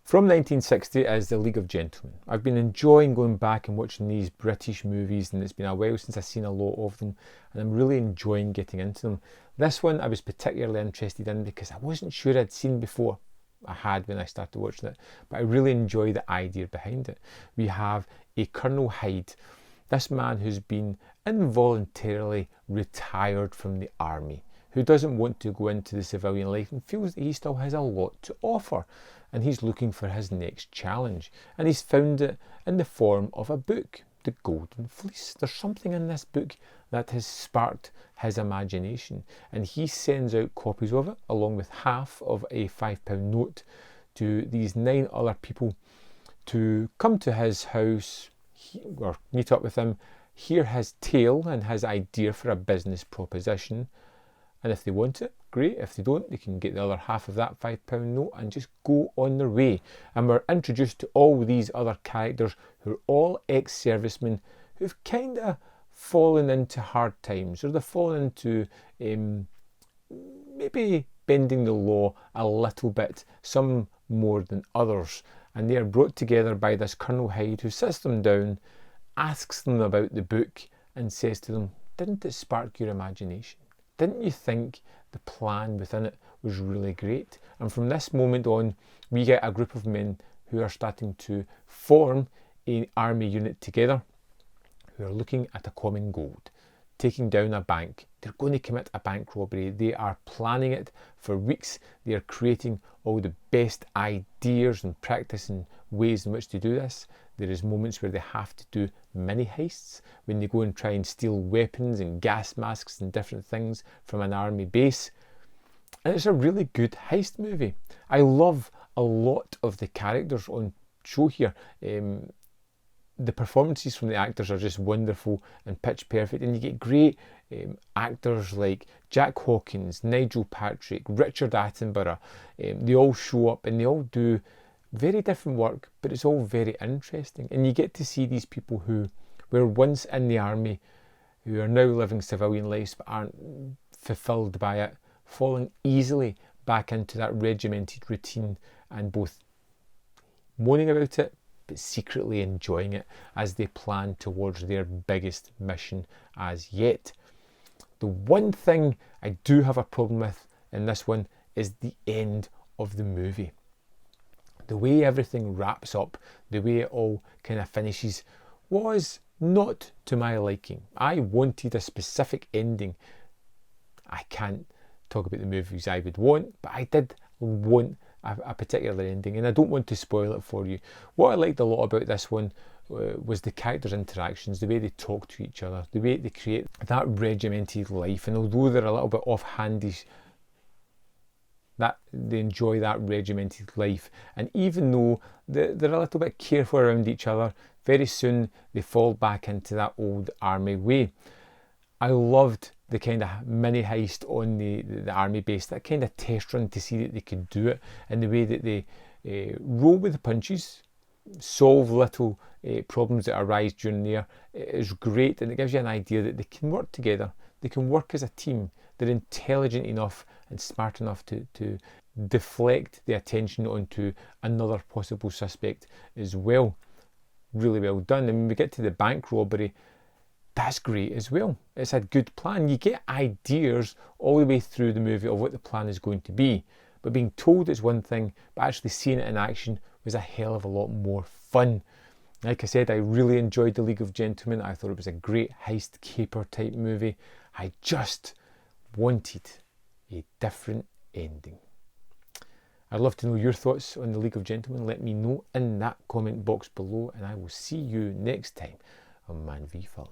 From 1960 is The League of Gentlemen. I've been enjoying going back and watching these British movies, and it's been a while since I've seen a lot of them, and I'm really enjoying getting into them. This one I was particularly interested in because I wasn't sure I'd seen before. I had when I started watching it, but I really enjoy the idea behind it. We have a Colonel Hyde, this man who's been involuntarily retired from the army, who doesn't want to go into the civilian life and feels that he still has a lot to offer, and he's looking for his next challenge, and he's found it in the form of a book, The Golden Fleece. There's something in this book that has sparked his imagination, and he sends out copies of it along with half of a £5 note to these 9 other people to come to his house or meet up with him, hear his tale and his idea for a business proposition. And if they want it, great. If they don't, they can get the other half of that £5 note and just go on their way. And we're introduced to all these other characters who are all ex-servicemen who've kind of fallen into hard times, or they've fallen into maybe bending the law a little bit, some more than others. And they are brought together by this Colonel Hyde, who sits them down, asks them about the book, and says to them, "Didn't it spark your imagination? Didn't you think the plan within it was really great?" And from this moment on, we get a group of men who are starting to form an army unit together, who are looking at a common goal, taking down a bank. They're going to commit a bank robbery. They are planning it for weeks. They are creating all the best ideas and practicing ways in which to do this. There is moments where they have to do mini heists, when they go and try and steal weapons and gas masks and different things from an army base. And it's a really good heist movie. I love a lot of the characters on show here. The performances from the actors are just wonderful and pitch perfect, and you get great actors like Jack Hawkins, Nigel Patrick, Richard Attenborough. They all show up and they all do very different work, but it's all very interesting, and you get to see these people who were once in the army, who are now living civilian lives but aren't fulfilled by it, falling easily back into that regimented routine and both moaning about it but secretly enjoying it as they plan towards their biggest mission as yet. The one thing I do have a problem with in this one is the end of the movie. The way everything wraps up, the way it all kind of finishes, was not to my liking. I wanted a specific ending. I can't talk about the movies I would want, but I did want a particular ending, and I don't want to spoil it for you. What I liked a lot about this one was the characters' interactions, the way they talk to each other, the way they create that regimented life. And although they're a little bit offhandish, that they enjoy that regimented life, and even though they're a little bit careful around each other, very soon they fall back into that old army way. I loved the kind of mini heist on the army base, that kind of test run to see that they could do it, and the way that they roll with the punches, solve little problems that arise during there is great, and it gives you an idea that they can work together, they can work as a team, they're intelligent enough and smart enough to deflect the attention onto another possible suspect as well. Really well done. And when we get to the bank robbery, that's great as well. It's a good plan. You get ideas all the way through the movie of what the plan is going to be, but being told is one thing, but actually seeing it in action was a hell of a lot more fun. Like I said, I really enjoyed The League of Gentlemen. I thought it was a great heist caper type movie. I just wanted a different ending. I'd love to know your thoughts on The League of Gentlemen. Let me know in that comment box below, and I will see you next time on Man v Film.